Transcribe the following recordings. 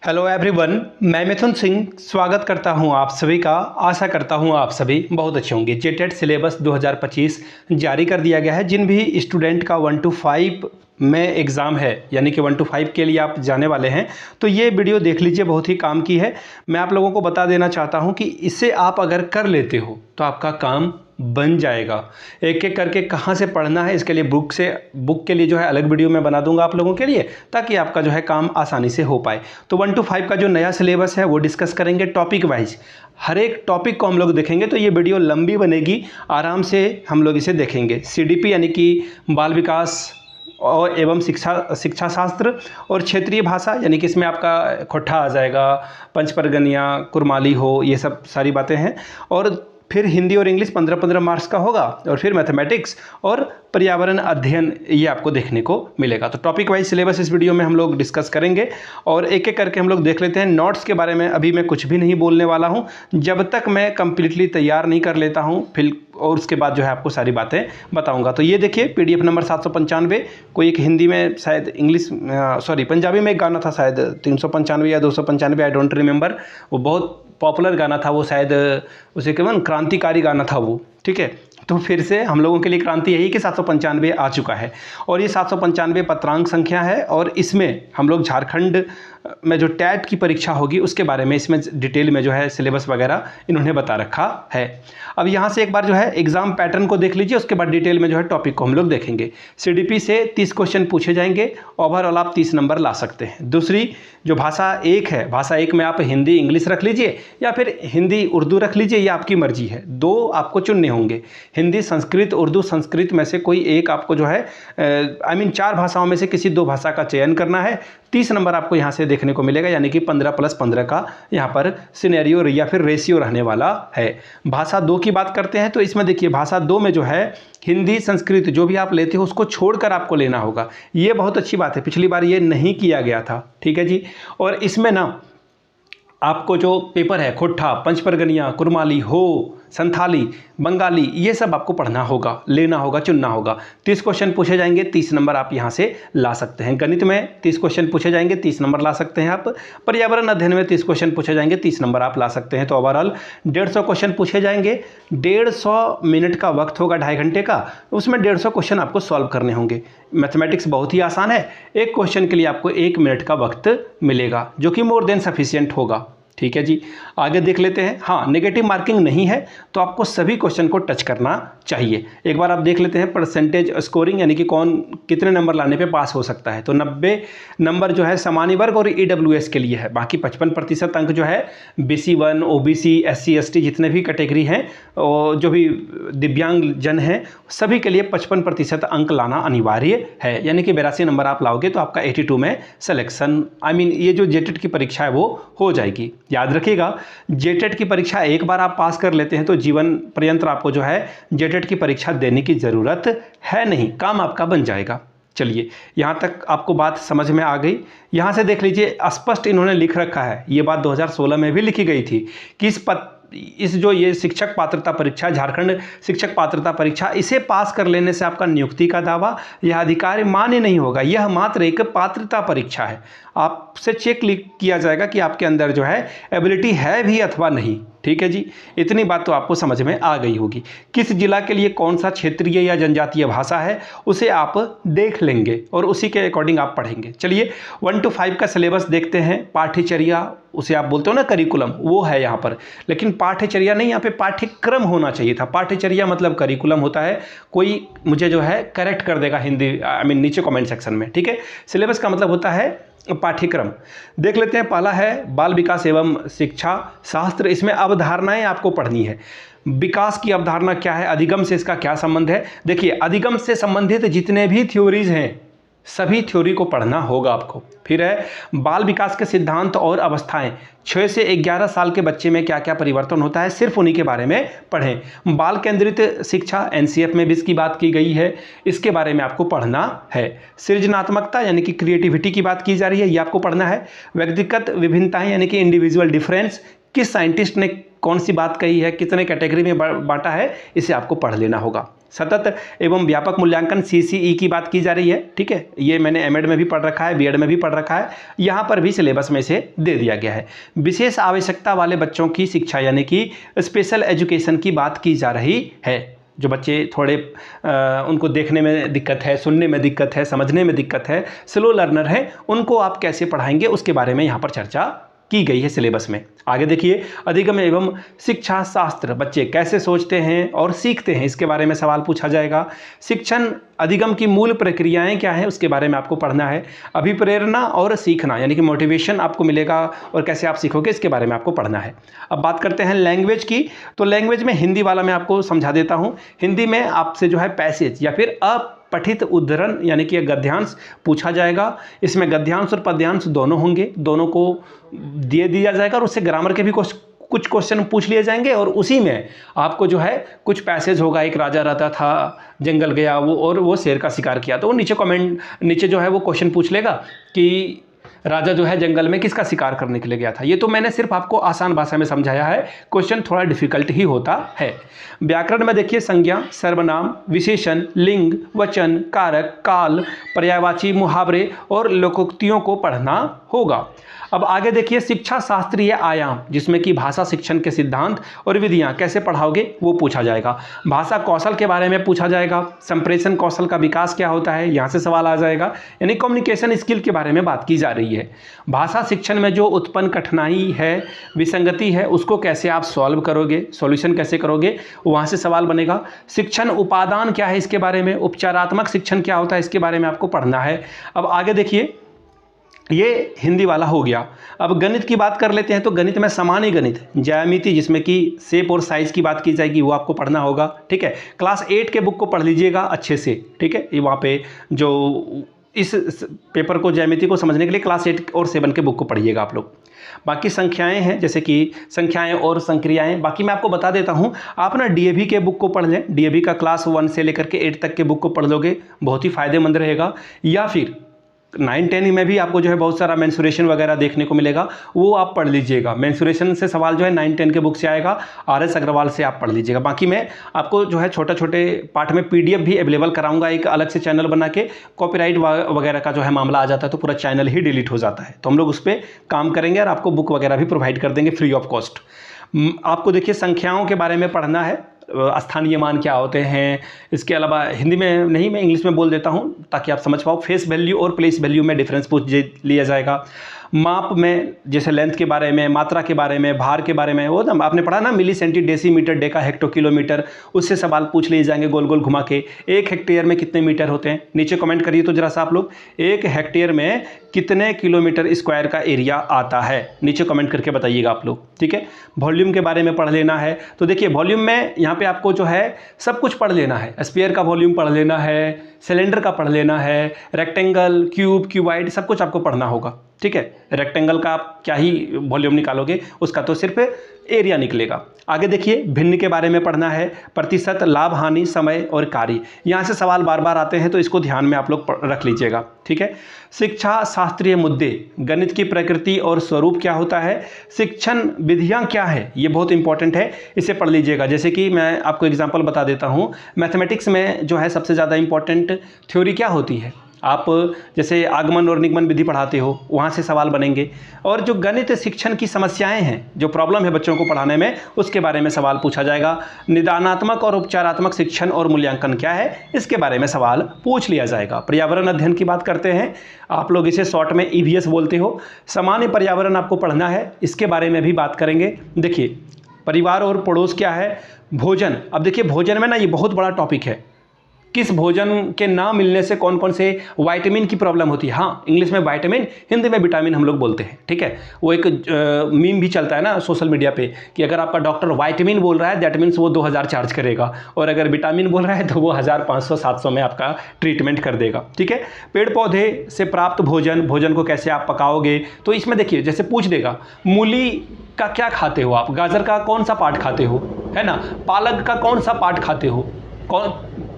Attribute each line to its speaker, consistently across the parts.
Speaker 1: Hello everyone, मैं मिथुन सिंह स्वागत करता हूं आप सभी का। आशा करता हूं आप सभी बहुत अच्छे होंगे। जेटेट सिलेबस 2025 जारी कर दिया गया है। जिन भी स्टूडेंट का 1 to 5 में एग्ज़ाम है, यानी कि 1 to 5 के लिए आप जाने वाले हैं, तो ये वीडियो देख लीजिए, बहुत ही काम की है। मैं आप लोगों को बता देना चाहता हूं कि इसे आप अगर कर लेते हो तो आपका काम बन जाएगा। एक एक करके कहाँ से पढ़ना है, इसके लिए बुक के लिए जो है अलग वीडियो मैं बना दूंगा आप लोगों के लिए, ताकि आपका जो है काम आसानी से हो पाए। तो 1 to 5 का जो नया सिलेबस है वो डिस्कस करेंगे टॉपिक वाइज। हर एक टॉपिक को हम लोग देखेंगे, तो ये वीडियो लंबी बनेगी, आराम से हम लोग इसे देखेंगे। CDP यानी कि बाल विकास और एवं शिक्षा शास्त्र, और क्षेत्रीय भाषा यानी कि इसमें आपका खोट्ठा आ जाएगा, पंचपरगनिया, कुरमाली हो, ये सब सारी बातें हैं। और फिर हिंदी और इंग्लिश 15-15 मार्क्स का होगा, और फिर मैथमेटिक्स और पर्यावरण अध्ययन ये आपको देखने को मिलेगा। तो टॉपिक वाइज सिलेबस इस वीडियो में हम लोग डिस्कस करेंगे, और एक एक करके हम लोग देख लेते हैं। नोट्स के बारे में अभी मैं कुछ भी नहीं बोलने वाला हूं, जब तक मैं कंप्लीटली तैयार नहीं कर लेता हूं फिर, और उसके बाद जो है आपको सारी बातें बताऊंगा। तो ये देखिए PDF नंबर 795, कोई एक हिंदी में शायद पंजाबी में एक गाना था, शायद 395 या 295, आई डोंट रिमेंबर। वो बहुत पॉपुलर गाना था वो, शायद उसे केवल क्रांतिकारी गाना था वो, ठीक है। तो फिर से हम लोगों के लिए क्रांति यही कि 795 आ चुका है, और ये 795 पत्रांक संख्या है। और इसमें हम लोग झारखंड में जो टैट की परीक्षा होगी उसके बारे में इसमें डिटेल में जो है सिलेबस वगैरह इन्होंने बता रखा है। अब यहाँ से एक बार जो है एग्जाम पैटर्न को देख लीजिए, उसके बाद डिटेल में जो है टॉपिक को हम लोग देखेंगे। CDP से 30 क्वेश्चन पूछे जाएंगे, ओवरऑल आप 30 नंबर ला सकते हैं। दूसरी जो भाषा 1 है, भाषा 1 में आप हिंदी इंग्लिश रख लीजिए, या फिर हिंदी उर्दू रख लीजिए, ये आपकी मर्जी है। 2 आपको चुनने होंगे, हिंदी संस्कृत उर्दू संस्कृत में से कोई एक आपको जो है 4 भाषाओं में से किसी 2 भाषा का चयन करना है। 30 नंबर आपको यहाँ से देखने को मिलेगा, यानी कि 15 + 15 का यहाँ पर सिनेरियो या फिर रेशियो रहने वाला है। भाषा 2 की बात करते हैं, तो इसमें देखिए भाषा 2 में जो है हिंदी संस्कृत जो भी आप लेते हो उसको छोड़कर आपको लेना होगा। ये बहुत अच्छी बात है, पिछली बार ये नहीं किया गया था, ठीक है जी। और इसमें ना आपको जो पेपर है खोट्ठा, पंचपरगनिया, कुरमाली हो, संथाली, बंगाली, ये सब आपको पढ़ना होगा, लेना होगा, चुनना होगा। 30 क्वेश्चन पूछे जाएंगे, 30 नंबर आप यहाँ से ला सकते हैं। गणित में 30 क्वेश्चन पूछे जाएंगे, 30 नंबर ला सकते हैं आप। पर्यावरण अध्ययन में 30 क्वेश्चन पूछे जाएंगे, 30 नंबर आप ला सकते हैं। तो ओवरऑल 150 क्वेश्चन पूछे जाएंगे। 150 मिनट का वक्त होगा, 2.5 घंटे का, उसमें 150 क्वेश्चन आपको सॉल्व करने होंगे। मैथमेटिक्स बहुत ही आसान है, एक क्वेश्चन के लिए आपको 1 मिनट का वक्त मिलेगा, जो कि मोर देन सफिशिएंट होगा, ठीक है जी। आगे देख लेते हैं। हाँ, नेगेटिव मार्किंग नहीं है, तो आपको सभी क्वेश्चन को टच करना चाहिए। एक बार आप देख लेते हैं परसेंटेज स्कोरिंग, यानी कि कौन कितने नंबर लाने पे पास हो सकता है। तो 90 नंबर जो है सामान्य वर्ग और EWS के लिए है। बाकी 55% अंक जो है BC1, OBC, SC ST जितने भी कैटेगरी हैं, और जो भी दिव्यांग जन हैं, सभी के लिए 55% अंक लाना अनिवार्य है। यानी कि 82 नंबर आप लाओगे तो आपका 82 में सिलेक्शन, ये जो जेटेट की परीक्षा है वो हो जाएगी। याद रखिएगा, जेटेट की परीक्षा एक बार आप पास कर लेते हैं तो जीवन पर्यंत आपको जो है जेटेट की परीक्षा देने की ज़रूरत है नहीं, काम आपका बन जाएगा। चलिए, यहाँ तक आपको बात समझ में आ गई। यहाँ से देख लीजिए, स्पष्ट इन्होंने लिख रखा है, ये बात 2016 में भी लिखी गई थी कि इस जो ये शिक्षक पात्रता परीक्षा, झारखंड शिक्षक पात्रता परीक्षा, इसे पास कर लेने से आपका नियुक्ति का दावा यह अधिकार मान्य नहीं होगा। यह मात्र एक पात्रता परीक्षा है, आपसे चेक किया जाएगा कि आपके अंदर जो है एबिलिटी है भी अथवा नहीं, ठीक है जी। इतनी बात तो आपको समझ में आ गई होगी। किस जिला के लिए कौन सा क्षेत्रीय या जनजातीय भाषा है उसे आप देख लेंगे, और उसी के अकॉर्डिंग आप पढ़ेंगे। चलिए 1 to 5 का सिलेबस देखते हैं। पाठ्यचर्या, उसे आप बोलते हो ना करिकुलम, वो है यहाँ पर, लेकिन पाठ्यचर्या नहीं, यहाँ पे पाठ्यक्रम होना चाहिए था। पाठ्यचर्या मतलब करिकुलम होता है। कोई मुझे जो है करेक्ट कर देगा हिंदी, नीचे कमेंट सेक्शन में, ठीक है। सिलेबस का मतलब होता है पाठ्यक्रम। देख लेते हैं, पहला है बाल विकास एवं शिक्षा शास्त्र। इसमें अवधारणाएं आपको पढ़नी है। विकास की अवधारणा क्या है, अधिगम से इसका क्या संबंध है। देखिए, अधिगम से संबंधित जितने भी थ्योरीज हैं सभी थ्योरी को पढ़ना होगा आपको। फिर है बाल विकास के सिद्धांत और अवस्थाएं, 6 से 11 साल के बच्चे में क्या क्या परिवर्तन होता है, सिर्फ उन्हीं के बारे में पढ़ें। बाल केंद्रित शिक्षा NCF में भी इसकी बात की गई है, इसके बारे में आपको पढ़ना है। सृजनात्मकता यानी कि क्रिएटिविटी की बात की जा रही है, ये आपको पढ़ना है। व्यक्तिगत विभिन्नताएं यानी कि इंडिविजुअल डिफरेंस, किस साइंटिस्ट ने कौन सी बात कही है, कितने कैटेगरी में बांटा है, इसे आपको पढ़ लेना होगा। सतत एवं व्यापक मूल्यांकन CCE की बात की जा रही है। ठीक है, ये मैंने एमएड में भी पढ़ रखा है, बीएड में भी पढ़ रखा है, यहाँ पर भी सिलेबस में से दे दिया गया है। विशेष आवश्यकता वाले बच्चों की शिक्षा यानी कि स्पेशल एजुकेशन की बात की जा रही है। जो बच्चे थोड़े उनको देखने में दिक्कत है, सुनने में दिक्कत है, समझने में दिक्कत है, स्लो लर्नर है, उनको आप कैसे पढ़ाएंगे उसके बारे में यहाँ पर चर्चा की गई है सिलेबस में। आगे देखिए, अधिगम एवं शिक्षा शास्त्र, बच्चे कैसे सोचते हैं और सीखते हैं, इसके बारे में सवाल पूछा जाएगा। शिक्षण अधिगम की मूल प्रक्रियाएं क्या है उसके बारे में आपको पढ़ना है। अभिप्रेरणा और सीखना यानी कि मोटिवेशन आपको मिलेगा और कैसे आप सीखोगे इसके बारे में आपको पढ़ना है। अब बात करते हैं लैंग्वेज की, तो लैंग्वेज में हिंदी वाला मैं आपको समझा देता हूँ। हिंदी में आपसे जो है पैसेज या फिर पठित उद्धरण यानी कि गद्यांश पूछा जाएगा। इसमें गद्यांश और पद्यांश दोनों होंगे, दोनों को दे दिया जाएगा और उससे ग्रामर के भी कुछ क्वेश्चन पूछ लिए जाएंगे और उसी में आपको जो है कुछ पैसेज होगा। एक राजा रहता था, जंगल गया वो शेर का शिकार किया, तो वो नीचे जो है वो क्वेश्चन पूछ लेगा कि राजा जो है जंगल में किसका शिकार करने के लिए गया था। ये तो मैंने सिर्फ आपको आसान भाषा में समझाया है, क्वेश्चन थोड़ा डिफिकल्ट ही होता है। व्याकरण में देखिए, संज्ञा, सर्वनाम, विशेषण, लिंग, वचन, कारक, काल, पर्यायवाची, मुहावरे और लोकोक्तियों को पढ़ना होगा। अब आगे देखिए, शिक्षा शास्त्रीय आयाम, जिसमें कि भाषा शिक्षण के सिद्धांत और विधियां कैसे पढ़ाओगे वो पूछा जाएगा। भाषा कौशल के बारे में पूछा जाएगा। संप्रेषण कौशल का विकास क्या होता है, यहाँ से सवाल आ जाएगा, यानी कम्युनिकेशन स्किल के बारे में बात की जा रही है। भाषा शिक्षण में जो उत्पन्न कठिनाई है, विसंगति है, उसको कैसे आप सॉल्व करोगे, सॉल्यूशन कैसे करोगे, वहाँ से सवाल बनेगा। शिक्षण उपादान क्या है इसके बारे में, उपचारात्मक शिक्षण क्या होता है इसके बारे में आपको पढ़ना है। अब आगे देखिए, ये हिंदी वाला हो गया। अब गणित की बात कर लेते हैं, तो गणित में सामान्य गणित, ज्यामिति जिसमें कि शेप और साइज की बात की जाएगी, वो आपको पढ़ना होगा। ठीक है, क्लास 8 के बुक को पढ़ लीजिएगा अच्छे से। ठीक है, ये वहाँ पे जो इस पेपर को, ज्यामिति को समझने के लिए क्लास 8 और 7 के बुक को पढ़िएगा आप लोग। बाकी संख्याएं हैं, जैसे कि संख्याएं और संक्रियाएं, बाकी मैं आपको बता देता हूं, आप ना डीएवी के बुक को पढ़ लें। डीएवी का क्लास 1 से लेकर के 8 तक के बुक को पढ़ लोगे, बहुत ही फायदेमंद रहेगा। या फिर 9-10 में भी आपको जो है बहुत सारा मेंसुरेशन वगैरह देखने को मिलेगा, वो आप पढ़ लीजिएगा। मेंसुरेशन से सवाल जो है 9-10 के बुक से आएगा, RS अग्रवाल से आप पढ़ लीजिएगा। बाकी मैं आपको जो है छोटे छोटे पार्ट में PDF भी अवेलेबल कराऊंगा, एक अलग से चैनल बना के। कॉपीराइट वगैरह का जो है मामला आ जाता है तो पूरा चैनल ही डिलीट हो जाता है, तो हम लोग उस पर काम करेंगे और आपको बुक वगैरह भी प्रोवाइड कर देंगे फ्री ऑफ कॉस्ट। आपको देखिए, संख्याओं के बारे में पढ़ना है, स्थानीय मान क्या होते हैं। इसके अलावा हिंदी में नहीं, मैं इंग्लिश में बोल देता हूं ताकि आप समझ पाओ। फेस वैल्यू और प्लेस वैल्यू में डिफरेंस पूछ लिया जाएगा। माप में जैसे लेंथ के बारे में, मात्रा के बारे में, भार के बारे में, वो ना आपने पढ़ा ना, milli centi, decimetre, deca, hecto, kilometre, उससे सवाल पूछ लिए जाएंगे गोल गोल घुमा के। 1 हेक्टेयर में कितने मीटर होते हैं, नीचे कमेंट करिए तो जरा सा आप लोग, 1 हेक्टेयर में कितने किलोमीटर स्क्वायर का एरिया आता है, नीचे कमेंट करके बताइएगा आप लोग। ठीक है, वॉल्यूम के बारे में पढ़ लेना है। तो देखिए, वॉल्यूम में यहाँ पे आपको जो है सब कुछ पढ़ लेना है। स्फीयर का वॉल्यूम पढ़ लेना है, सिलेंडर का पढ़ लेना है, रेक्टेंगल, क्यूब, क्यूबाइड, सब कुछ आपको पढ़ना होगा। ठीक है, रेक्टेंगल का आप क्या ही वॉल्यूम निकालोगे, उसका तो सिर्फ एरिया निकलेगा। आगे देखिए, भिन्न के बारे में पढ़ना है, प्रतिशत, लाभ, हानि, समय और कार्य, यहाँ से सवाल बार बार आते हैं तो इसको ध्यान में आप लोग रख लीजिएगा। ठीक है, शिक्षा शास्त्रीय मुद्दे, गणित की प्रकृति और स्वरूप क्या होता है, शिक्षण विधियाँ क्या है, ये बहुत इंपॉर्टेंट है, इसे पढ़ लीजिएगा। जैसे कि मैं आपको एग्जाम्पल बता देता हूँ, मैथमेटिक्स में जो है सबसे ज़्यादा इंपॉर्टेंट थ्योरी क्या होती है, आप जैसे आगमन और निगमन विधि पढ़ाते हो, वहाँ से सवाल बनेंगे। और जो गणित शिक्षण की समस्याएं हैं, जो प्रॉब्लम है बच्चों को पढ़ाने में, उसके बारे में सवाल पूछा जाएगा। निदानात्मक और उपचारात्मक शिक्षण और मूल्यांकन क्या है, इसके बारे में सवाल पूछ लिया जाएगा। पर्यावरण अध्ययन की बात करते हैं, आप लोग इसे शॉर्ट में EVS बोलते हो। सामान्य पर्यावरण आपको पढ़ना है, इसके बारे में भी बात करेंगे। देखिए, परिवार और पड़ोस क्या है, भोजन। अब देखिए, भोजन में ना ये बहुत बड़ा टॉपिक है, किस भोजन के ना मिलने से कौन कौन से विटामिन की प्रॉब्लम होती है। हाँ, इंग्लिश में विटामिन, हिंदी में विटामिन हम लोग बोलते हैं। ठीक है, वो एक मीम भी चलता है ना सोशल मीडिया पे कि अगर आपका डॉक्टर विटामिन बोल रहा है दैट मीन्स वो 2000 चार्ज करेगा, और अगर विटामिन बोल रहा है तो वो 1500-700 में आपका ट्रीटमेंट कर देगा। ठीक है, पेड़ पौधे से प्राप्त भोजन को कैसे आप पकाओगे, तो इसमें देखिए जैसे पूछ देगा, मूली का क्या खाते हो आप, गाजर का कौन सा पार्ट खाते हो, है ना, पालक का कौन सा पार्ट खाते हो,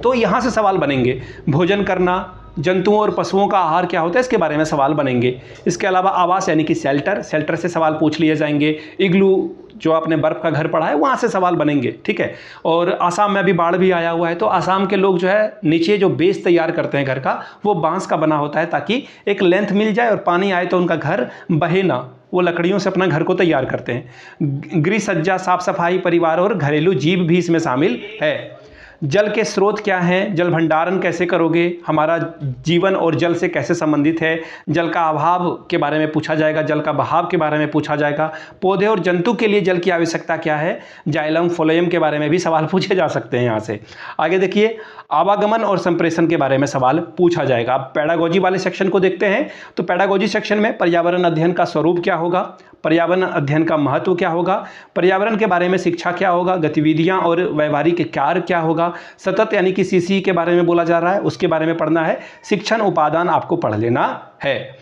Speaker 1: तो यहाँ से सवाल बनेंगे। भोजन करना, जंतुओं और पशुओं का आहार क्या होता है, इसके बारे में सवाल बनेंगे। इसके अलावा आवास यानी कि शेल्टर, शेल्टर से सवाल पूछ लिए जाएंगे। इग्लू जो आपने बर्फ़ का घर पढ़ा है वहाँ से सवाल बनेंगे, ठीक है। और आसाम में अभी बाढ़ भी आया हुआ है, तो आसाम के लोग जो है नीचे जो बेस तैयार करते हैं घर का, वो बांस का बना होता है ताकि एक लेंथ मिल जाए और पानी आए तो उनका घर बहे ना। वो लकड़ियों से अपना घर को तैयार करते हैं। गृह सज्जा, साफ सफाई, परिवार और घरेलू जीव भी इसमें शामिल है। जल के स्रोत क्या हैं, जल भंडारण कैसे करोगे, हमारा जीवन और जल से कैसे संबंधित है, जल का अभाव के बारे में पूछा जाएगा, जल का बहाव के बारे में पूछा जाएगा। पौधे और जंतु के लिए जल की आवश्यकता क्या है, जाइलम फोलोयम के बारे में भी सवाल पूछे जा सकते हैं। यहाँ से आगे देखिए, आवागमन और संप्रेषण के बारे में सवाल पूछा जाएगा। आप पेडागोजी वाले सेक्शन को देखते हैं तो पेडागोजी सेक्शन में पर्यावरण अध्ययन का स्वरूप क्या होगा, पर्यावरण अध्ययन का महत्व क्या होगा, पर्यावरण के बारे में शिक्षा क्या होगा, गतिविधियां और व्यवहारिक कार्य क्या होगा, सतत यानी कि सीसी के बारे में बोला जा रहा है, उसके बारे में पढ़ना है। शिक्षण उपादान आपको पढ़ लेना है।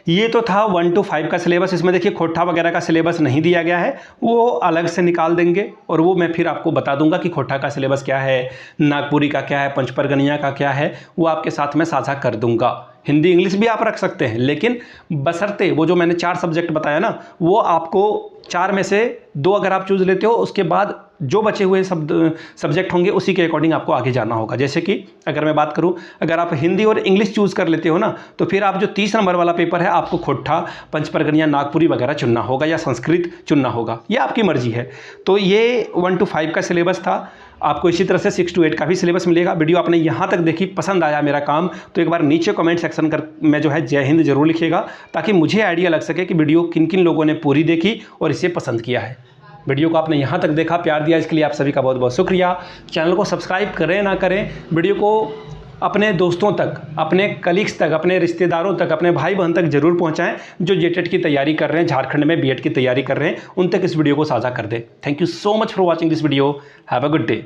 Speaker 1: ये तो था 1 to 5 का सिलेबस। इसमें देखिए खोट्ठा वगैरह का सिलेबस नहीं दिया गया है, वो अलग से निकाल देंगे और वो मैं फिर आपको बता दूंगा कि खोट्ठा का सिलेबस क्या है, नागपुरी का क्या है, पंचपरगनिया का क्या है, वो आपके साथ में साझा कर दूंगा। हिंदी इंग्लिश भी आप रख सकते हैं, लेकिन बशर्ते वो जो मैंने 4 सब्जेक्ट बताया ना, वो आपको 4 में से 2 अगर आप चूज़ लेते हो, उसके बाद जो बचे हुए सब्जेक्ट होंगे उसी के अकॉर्डिंग आपको आगे जाना होगा। जैसे कि अगर मैं बात करूं, अगर आप हिंदी और इंग्लिश चूज़ कर लेते हो ना, तो फिर आप जो 30 नंबर वाला पेपर है आपको खोट्ठा, पंचपरगनिया, नागपुरी वगैरह चुनना होगा या संस्कृत चुनना होगा, ये आपकी मर्जी है। तो ये 1 to 5 का सिलेबस था। आपको इसी तरह से 6 to 8 का भी सिलेबस मिलेगा। वीडियो आपने यहाँ तक देखी, पसंद आया मेरा काम, तो एक बार नीचे कमेंट सेक्शन में जो है जय हिंद जरूर लिखिएगा, ताकि मुझे आइडिया लग सके कि वीडियो किन किन लोगों ने पूरी देखी और इसे पसंद किया है। वीडियो को आपने यहाँ तक देखा, प्यार दिया, इसके लिए आप सभी का बहुत बहुत शुक्रिया। चैनल को सब्सक्राइब करें ना करें, वीडियो को अपने दोस्तों तक, अपने कलीग्स तक, अपने रिश्तेदारों तक, अपने भाई बहन तक जरूर पहुँचाएँ जो जेटेट की तैयारी कर रहे हैं, झारखंड में बीएड की तैयारी कर रहे हैं, उन तक इस वीडियो को साझा कर दें। Thank you so much for watching this video. Have a good day.